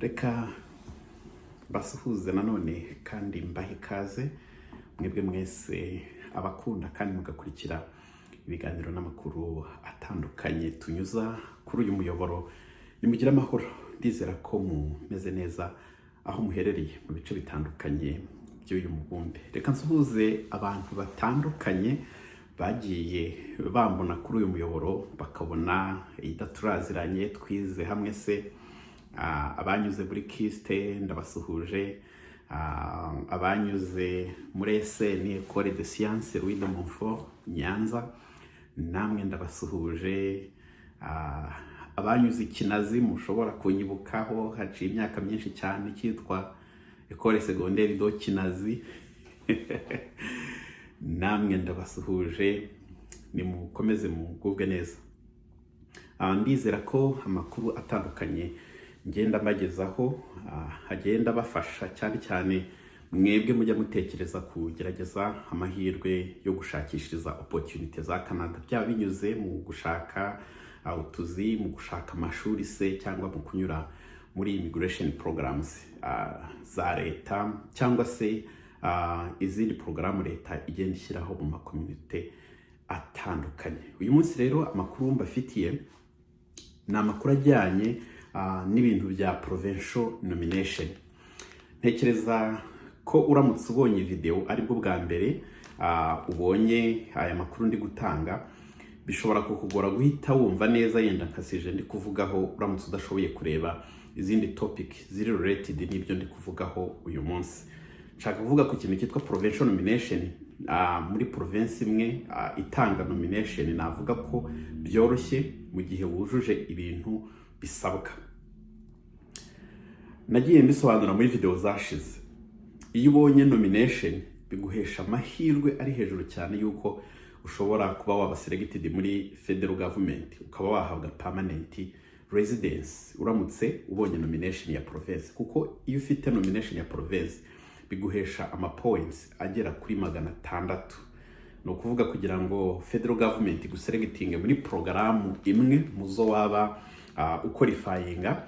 Reka basuhuze nanone kandi mbahe ikaze mwebwe mwese abakunda kandi mugakurikira ibiganiro n'amakuru atandukanye tunyuza kuri uyu muyoboro. Nimugira amahoro, ndizera ko mumeze neza aho muherereye mu bice bitandukanye by'uyu mubumbe. Reka nsuhuze abantu batandukanye bagiye bambona kuri uyu muyoboro bakabona idaturaziranye twize hamwe se. Abanyuze muri Kiste ndabasuhuje, abanyuze muri SN École de Sciences Louis de Montfort Nyanza namwe ndabasuhuje, abanyuze Kinazi mushobora kunyibukaho haciye imyaka myinshi cyane cyitwa École Secondaire do Kinazi namwe ndabasuhuje, nimukomeze mugubwe neza. Ndizera ko amakuru atandukanye ngenda mbagezaho agenda bafasha cyane cyane mwebwe mujya mutekereza kugerageza amahirwe yo gushakishiriza opportunity za Canada, byaba binyuze mu gushaka utuzi, mu gushaka amashuri se, cyangwa mu kunyura muri immigration programs za leta, cyangwa se izindi programu leta igenda ishyiraho mu makomite atandukanye. Uyu munsi rero amakuru mbafitiye ni amakuru ajyanye n'ibintu bya provincial nomination. Ntekereza ko uramutse ubonye video aribwo bwa mbere ubonye aya makuru ndi gutanga, bishobora kukugora guhita wumva neza yenda nkasije ndi kuvugaho uramutse udashoboye kureba izindi topic ziri related n'ibyo ndi kuvugaho uyu munsi. Nshaka kuvuga ku kintu cyitwa provincial nomination. Muri province imwe itanga nomination navuga ko byoroshye mu gihe wujuje ibintu bisabwa. Nagiye mbisobanura muri video zashize. Iyo ubonye nomination biguhesha amahirwe ari hejuru cyane yuko ushobora kuba waba selected muri federal government, ukaba wahabwa permanent residence uramutse ubonye nomination ya province. Kuko iyo ufite nomination ya province biguhesha points agera kuri 600. No kuvuga kugira ngo federal government guselecting muri programu imwe muzo waba uqualifyinga,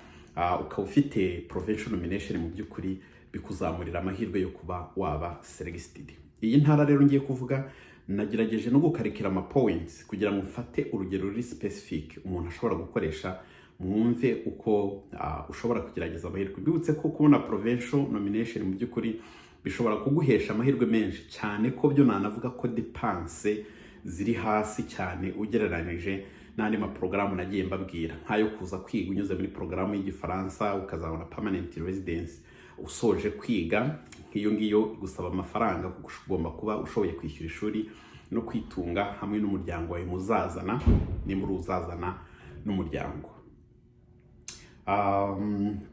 ukaba ufite provincial nomination, mu by'ukuri bikuzamurira amahirwe yo kuba waba selected. Iyi ntara rero ngiye kuvuga nagerageje no gukarikira points kugira ngo mfate urugero ruri specific umuntu ashobora gukoresha, mwumve uko ushobora kugerageza amahirwe. Bibutse ko kubona provincial nomination mu by'ukuri bishobora kuguhesha amahirwe menshi cyane, ko byo nanavuga ko dépense ziri hasi cyane ugereranije n'andi maporogaramu nagiye mbabwira, nkayo kuza kwiga unyuze muri porogaramu y'Igifaransa ukazabona permanent residence usoje kwiga. Nk'iyo ngiyo gusaba amafaranga kuko ugomba kuba ushoboye kwishyura ishuri no kwitunga hamwe n'umuryango wawe muzazana, ni muri uzazana n'umuryango.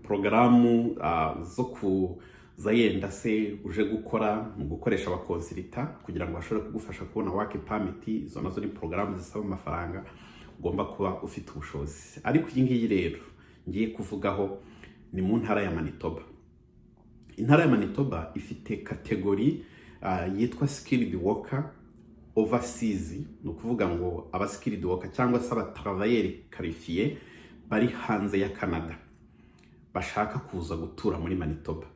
Porogaramu zo kuza yenda se uje gukora mu gukoresha abakonsilita kugira ngo bashobore kugufasha kubona work permit, izo nazo ni porogaramu zisaba amafaranga ugomba kuba ufite ubushobozi. Ariko iyi ngiyi rero ngiye kuvugaho ni mu ntara ya Manitoba. Intara ya Manitoba ifite kategori yitwa skilled worker overseas. Ni ukuvuga ngo aba skilled worker cyangwa se aba travailleurs qualifiés bari hanze ya Canada bashaka kuza gutura muri Manitoba.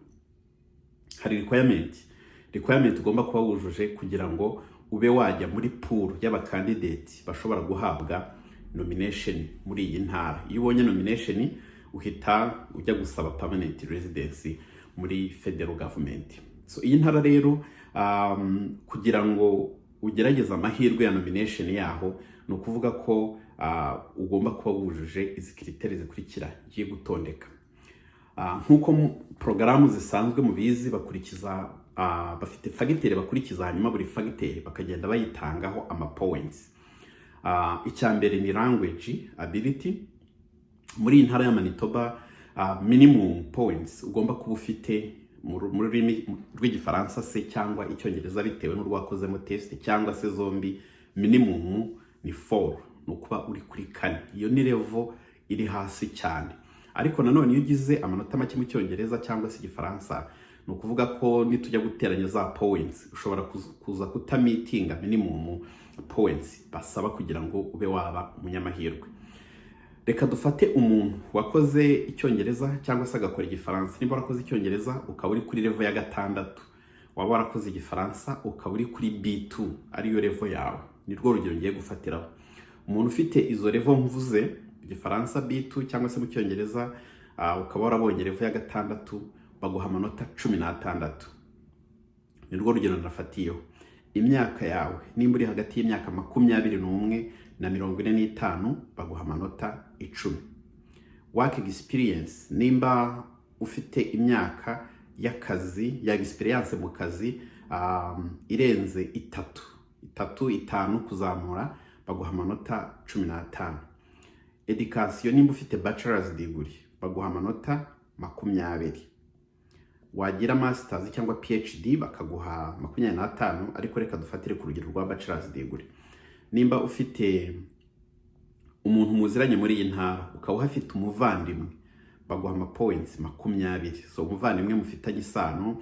Hari requirement ugomba kuba wujuje kugira ngo ube wajya muri pool y'abakandidate bashobora guhabwa nomination muri iyi ntara. Iyo ubonye nomination uhita ujya gusaba permanent residence muri federal government. So iyi ntara rero kugira ngo ugerageze amahirwe ya nomination yaho, no kuvuga ko ugomba kuba wujuje izi critères zikurikira ngiye gutondeka. Nkuko programu zisanzwe mu bizi bakurikiza bafite fagiteri bakurikiza, hanyuma buri fagiteri bakagenda bayitangaho points. Icyambere ni language ability. Muri intara ya Manitoba minimum points ugomba kuba ufite mu rurimi rw'Igifaransa se cyangwa Icyongereza bitewe n'urwakozemo test, cyangwa se zombi, minimum ni 4, no kuba uri kuri 4. Iyo ni level iri hasi cyane. Ariko nanone iyo ugize amanota make mu Cyongereza cyangwa se Igifaransa, no kuvuga ko nitujya guteranya za points ushobora kuza kutamitinga minimum points basaba kugira ngo ube waba umunyamahirwe. Reka dufate umuntu wakoze icyongereza cyangwa se agakora igifaransa. Niba warakoze icyongereza ukaba uri kuri level ya 6, waba warakoze igifaransa ukaba uri kuri B2, ariyo level yawe, ni rwo rugero ngiye gufatiraho. Umuntu ufite izo level mvuze, igifaransa B2 cyangwa se mu cyongereza ukaba warabonye level ya 6, baguha amanota 16. Ni rwo rugero nafatiyeho. Imyaka yawe nimba uri hagati y'imyaka 21 na 45, baguha amanota 10. Work experience, nimba ufite imyaka y'akazi ya experience mu kazi irenze 3 kuzamura, baguha amanota 15. Education, nimba ufite bachelor's degree, baguha amanota 20. Wagira masters cyangwa PhD bakaguha 25, ariko reka dufatire ku rugero rwa bachelor's degree. Nimba ufite umuntu muziranye muri iyi ntara, ukaba uhafite umuvandimwe, baguha points 20. So umuvandimwe mufitanye isano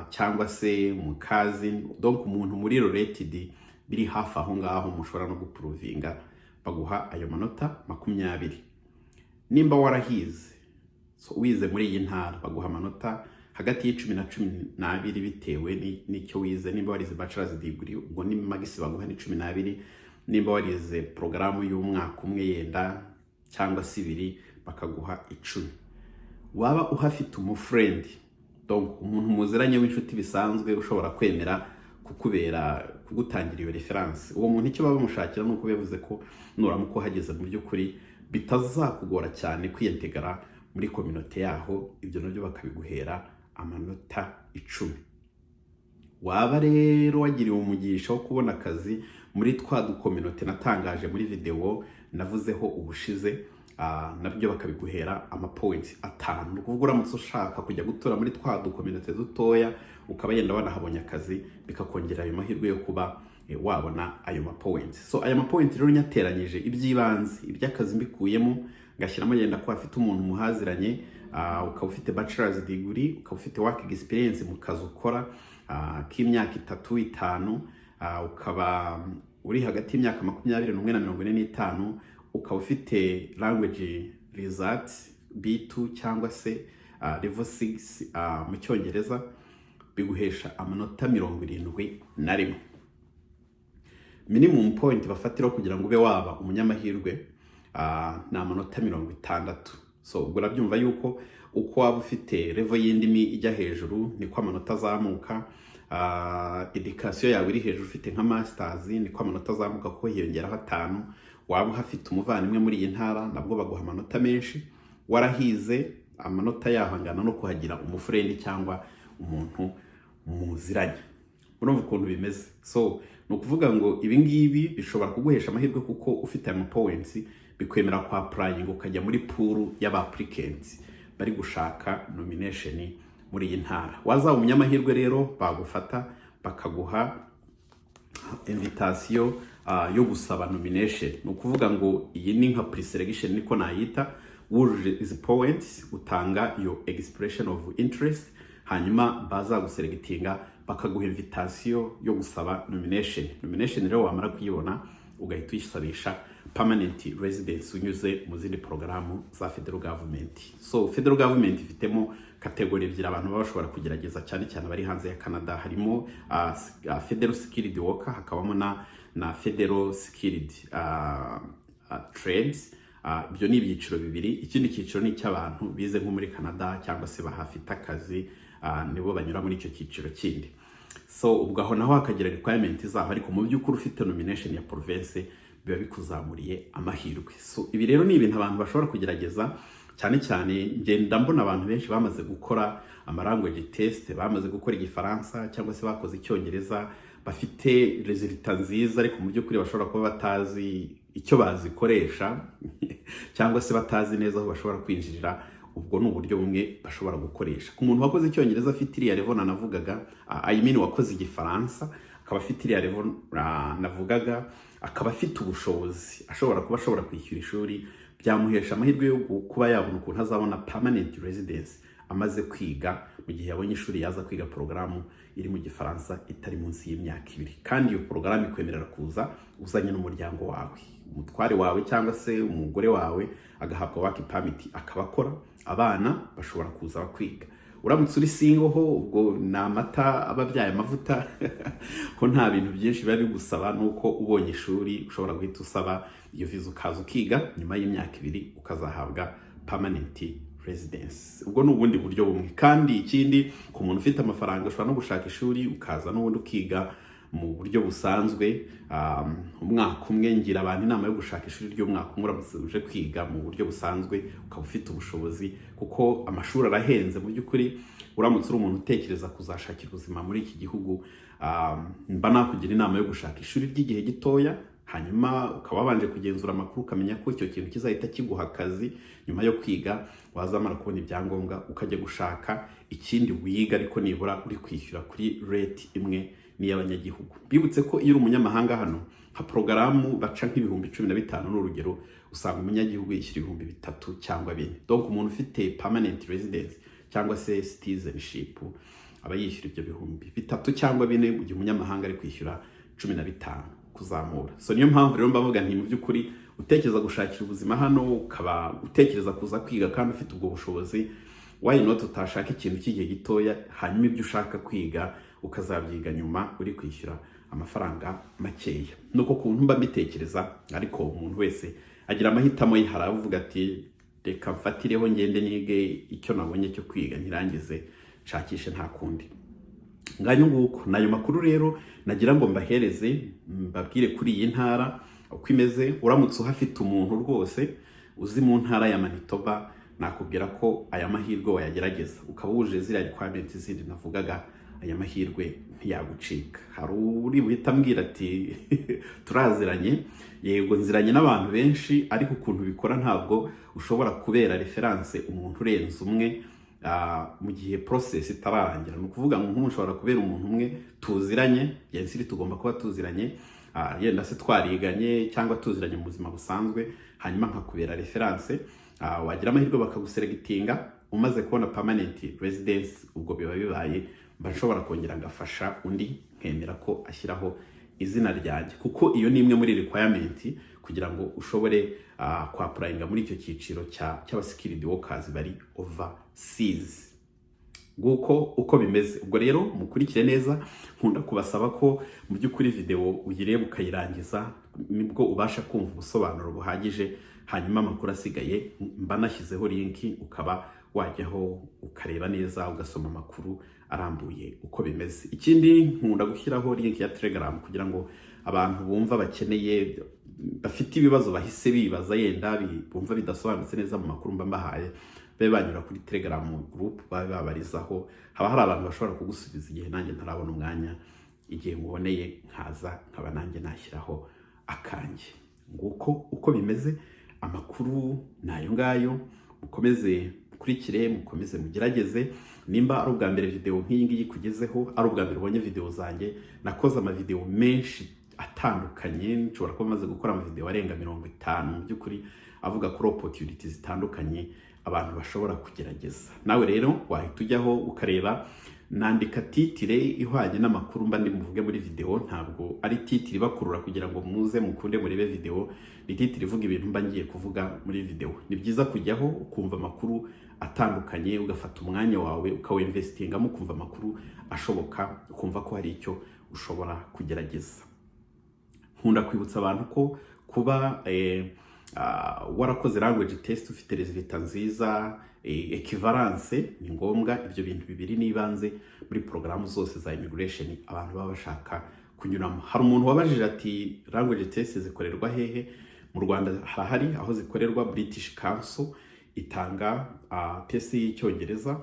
cyangwa se mu kazi, donc umuntu muri related biri hafi aho ngaho mushobora no guprovinga, baguha ayo manota 20. Nimba warahize, so wize muri iyi ntara, baguha amanota hagati y'10 na 12 bitewe n'icyo wize. Nimba warize bachelor's degree, ubwo ni magisi baguha ni 12. Nimba warize programu y'umwaka umwe yenda cyangwa se 2, bakaguha 10. Waba uhafite umufriend, donc umuntu muziranye w'inshuti bisanzwe ushobora kwemera kugutangira iyo reference, uwo muntu icyo baba mushakira nuko bevuze ko nuramuko hageze mu by'ukuri bitazakugora cyane kwiyentegara muri community yaho, ibyo nabyo bakabiguhera amanota 10. Waba rero wagiriwe umugisha wo kubona akazi muri twa community natangaje muri video navuzeho ubushize, nabyo bakabiguhera points 5. Ukuvuga uramutse ushaka kujya gutura muri twa community dutoya, ukaba yenda wanahabonye akazi, bikakongera ayo mahirwe yo kuba wabona ayo points. So ayo points rero nyateranyije iby'ibanze, iby'akazi mbikuyemo, ngashyiramo yenda ko afite umuntu muhaziranye, ukaba ufite bachelor's degree, ukaba ufite work experience mu kazi ukora k'imyaka 3-5, ukaba uri hagati y'imyaka 21 na 45, ukaba ufite language results B2 cyangwa se level 6 mu cyongereza, biguhesha amanota 71. Minimum point bafatira kugira ngo ube waba umunyamahirwe na amanota 60. So ubwo urabyumva yuko uko waba ufite level y'indimi ijya hejuru niko amanota azamuka. Education yawe iri hejuru, ufite nka masters, niko amanota azamuka ko hiyongeraho 5. Waba uhafite umuvandimwe muri iyi ntara, nabwo baguha amanota menshi. Warahize, amanota yahangana no kuhagira umufriend cyangwa umuntu muziranye. Urumva ukuntu bimeze. So no kuvuga ngo ibi ngibi bishobora kuguhesha amahirwe kuko ufite ama points, bikwemera kwa applying ukajya muri pool y'aba applicants bari gushaka nomination muri iyi ntara. Wazaba umunyamahirwe rero, bagufata bakaguha invitation yo gusaba nomination. No kuvuga ngo iyi ni nka pre-selection niko nayita. Wujuje izi points, utanga your expression of interest, hanyuma baza guselectinga bakaguha invitation yo gusaba nomination. Nomination rero wamara kuyibona ugahita uyisabisha permanent residence unyuze mu zindi programu za federal government. So federal government ifitemo kategori ebyiri abantu baba bashobora kugerageza, cyane cyane bari hanze ya Canada. Harimo federal skilled worker, hakabamo na federal skilled trades. Ibyo ni ibyiciro bibiri. Ikindi cyiciro ni cy'abantu bize nko muri Canada cyangwa se bahafite akazi, nibo banyura muri icyo cyiciro kindi. So ubwo aho naho hakagira requirement zaho, ariko mu by'ukuri ufite nomination ya province biba bikuzamuriye amahirwe. So ibi rero ni ibintu abantu bashobora kugerageza, cyane cyane ngenda mbona abantu benshi bamaze gukora language test, bamaze gukora igifaransa cyangwa se bakoze icyongereza, bafite resultat nziza, ariko mu by'ukuri bashobora kuba batazi icyo bazikoresha cyangwa se batazi neza aho bashobora kwinjirira. Ubwo ni uburyo bumwe bashobora gukoresha. Ku muntu wakoze icyongereza afite iriya level navugaga, wakoze igifaransa akaba afite iriya level navugaga, akaba afite ubushobozi, ashobora kwishyura ishuri, byamuhesha amahirwe yo kuba yabona ukuntu azabona permanent residence amaze kwiga, mu gihe yabonye ishuri yaza kwiga porogaramu iri mu gifaransa itari munsi y'imyaka 2, kandi iyo porogaramu ikwemerera kuza uzanye n'umuryango wawe, umutware wawe cyangwa se umugore wawe agahabwa work permit akaba akora, abana bashobora kuza bakwiga. Uramutse uri single ho, ubwo ni amata ababyaye amavuta ko nta bintu byinshi biba bigusaba, nuko ubonye ishuri ushobora guhita usaba iyo visa ukaza ukiga, nyuma y'imyaka 2 ukazahabwa permanent residence. Ubwo ni ubundi buryo bumwe, kandi ikindi ku muntu ufite amafaranga ushobora no gushaka ishuri ukaza n'ubundi ukiga mu buryo busanzwe. Umwaka umwe ngira abantu inama yo gushaka ishuri ry'umwaka umwe uramutse uje kwiga mu buryo busanzwe ukaba ufite ubushobozi, kuko amashuri arahenze mu by'ukuri. Uramutse uri umuntu utekereza kuzashakira ubuzima muri iki gihugu, mba nakugira inama yo gushaka ishuri ry'igihe gitoya, hanyuma ukaba wabanje kugenzura amakuru ukamenya ko icyo kintu kizahita kiguha akazi. Nyuma yo kwiga wazamara kubona ibyangombwa ukajya gushaka ikindi wiga, ariko nibura uri kwishyura kuri rate imwe n'iy'abanyagihugu. Bibutse ko iyo uri umunyamahanga hano, nka porogaramu baca nk'ibihumbi 15 n'urugero, usanga umunyagihugu yishyura ibihumbi 3 cyangwa 4. Donc umuntu ufite permanent residence cyangwa se citizenship aba yishyura ibyo bihumbi 3 cyangwa 4, mu gihe umunyamahanga ari kwishyura 15 kuzamura. So niyo mpamvu rero mbavuga nti mu by'ukuri utekereza gushakira ubuzima hano, ukaba utekereza kuza kwiga kandi ufite ubwo bushobozi, why not utashaka ikintu cy'igihe gitoya, hanyuma ibyo ushaka kwiga ukazabyiga nyuma uri kwishyura amafaranga makeya. Nuko kuntu mba mbitekereza, ariko umuntu wese agira amahitamo ye. Haravuga ati reka mfatireho ngende nige icyo nabonye cyo kwiga nkirangize nshakishe nta kundi. Ngayo nguko nayo makuru rero nagira ngo mbahereze, mbabwire kuri iyi ntara uko imeze. Uramutse uhafite umuntu rwose uzi mu ntara ya Manitoba, nakubwira ko aya mahirwe wayagerageza, ukaba wuje ziriya requirements zindi navugaga, aya mahirwe ntiyagucika. Hari uri buhita ambwira ati turaziranye. Yego nziranye n'abantu benshi, ariko ukuntu bikora ntabwo ushobora kubera reference umuntu urenze umwe mu gihe process itararangira. Ni ukuvuga ngo nk'umuntu ushobora kubera umuntu umwe tuziranye, yensiri tugomba kuba tuziranye, yenda se twariganye cyangwa tuziranye mu buzima busanzwe, hanyuma nkakubera reference. Wagira amahirwe bakaguselectinga, umaze kubona permanent residence, ubwo biba bibaye bashobora kongera ngafasha undi, nkemera ko ashyiraho izina ryanjye, kuko iyo ni imwe muri requirement kugira ngo ushobore kwapplyinga muri icyo cyiciro cy'aba skilled workers bari overseas. Guko uko bimeze. Ubwo rero mukurikire neza, nkunda kubasaba ko mu by'ukuri video uyireba ukayirangiza, nibwo ubasha kumva ubusobanuro buhagije, hanyuma amakuru asigaye mba nashyizeho link ukaba wajyaho ukareba neza, ugasoma amakuru arambuye uko bimeze. Ikindi nkunda gushyiraho link ya Telegram kugira ngo abantu bumva bakeneye, bafite ibibazo bahise bibaza, yenda bumva bidasobanutse neza mu makuru mba mbahaye, babe banyura kuri Telegram group babe babarizaho. Haba hari abantu bashobora kugusubiza igihe nanjye ntarabona umwanya, igihe muboneye nkaza nkaba nanjye nashyiraho akanjye. Nguko uko bimeze, amakuru nayo ngayo. Mukomeze mukurikire, mukomeze mugerageze. Nimba ari ubwa mbere video nk'iyi ngiyi kugezeho, ari ubwa mbere ubonye video zanjye, nakoze ama video menshi atandukanye, nshobora kuba maze gukora ama video arenga 50 mu by'ukuri, avuga kuri opportunities zitandukanye abantu bashobora kugerageza. Nawe rero wahita ujyaho ukareba, nandika titire ihwanye n'amakuru mba ndi muvuge muri video. Ntabwo ari titire bakurura kugira ngo muze mukunde murebe video, ni titire ivuga ibintu mba ngiye kuvuga muri video. Ni byiza kujyaho ukumva amakuru atandukanye, ugafata umwanya wawe ukawinvestingamo, ukumva amakuru ashoboka, ukumva ko hari icyo ushobora kugerageza. Nkunda kwibutsa abantu ko kuba warakoze language test, ufite resultat nziza, equivalence, ni ngombwa. Ibyo bintu bibiri nibanze muri porogaramu zose za immigration abantu baba bashaka kunyuramo. Hari umuntu wabajije ati language test zikorerwa hehe? Mu Rwanda harahari aho zikorerwa. British Council itanga test y'icyongereza,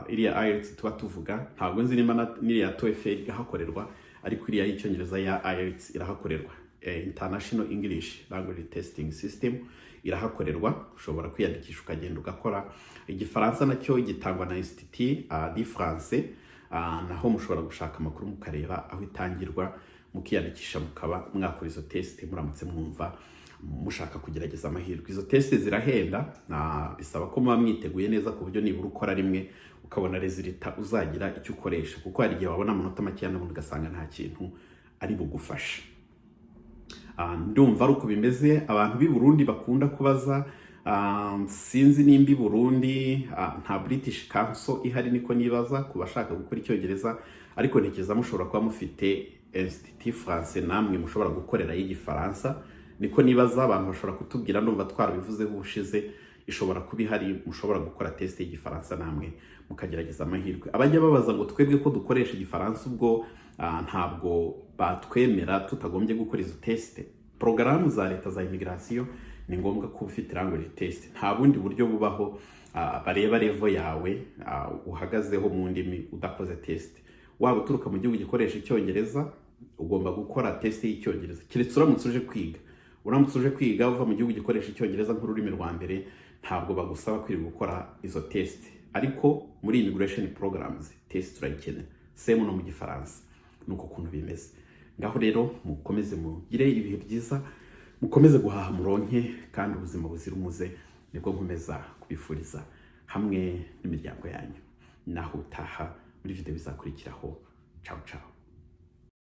iriya IELTS tuba tuvuga, ntabwo nzi niba n'iriya TOEFL ihakorerwa, ariko iriya y'icyongereza ya IELTS irahakorerwa. International English Language Testing System irahakorerwa, ushobora kwiyandikisha ukagenda ugakora. Igifaransa nacyo gitangwa na Institut du Français, naho mushobora gushaka amakuru mukareba aho itangirwa, mukiyandikisha mukaba mwakora izo test muramutse mwumva mushaka kugerageza amahirwe. Izo test zirahenda, bisaba ko muba mwiteguye neza ku buryo nibura ukora rimwe ukabona resultat uzagira icyo ukoresha, kuko hari igihe wabona amanota make n'ubundi ugasanga nta kintu ari bugufasha. Ndumva ari uko bimeze. Abantu b'i Burundi bakunda kubaza, sinzi nimba i Burundi nta British Council ihari, niko nibaza ku bashaka gukora icyongereza, ariko ntekereza mushobora kuba mufite Institut Français namwe mushobora gukorera y'Igifaransa, niko nibaza. Abantu bashobora kutubwira, ndumva twarabivuze ubushize, ishobora kuba ihari, mushobora gukora test y'Igifaransa namwe mukagerageza amahirwe. Abajya babaza ngo twebwe ko dukoresha Igifaransa ubwo ntabwo batwemera tutagombye gukora izo test. Porogaramu za leta za immigration ni ngombwa ko ufite language test, nta bundi buryo bubaho bareba level yawe uhagazeho mu ndimi udakoze test. Waba uturuka mu gihugu gikoresha icyongereza ugomba gukora test y'icyongereza, keretse uramutse uje kwiga. Uramutse uje kwiga uva mu gihugu gikoresha icyongereza nk'ururimi rwa mbere, ntabwo bagusaba kwirirwa gukora izo test, ariko muri immigration programs test turayikenera, same no mu Gifaransa. Nuko kuntu bimeze. Ngaho rero mukomeze mugire ibihe byiza, mukomeze guhaha muronke kandi ubuzima buzira umuze, nibwo nkomeza kubifuriza hamwe n'imiryango yanyu. Naho utaha muri video bizakurikiraho. Ciao ciao.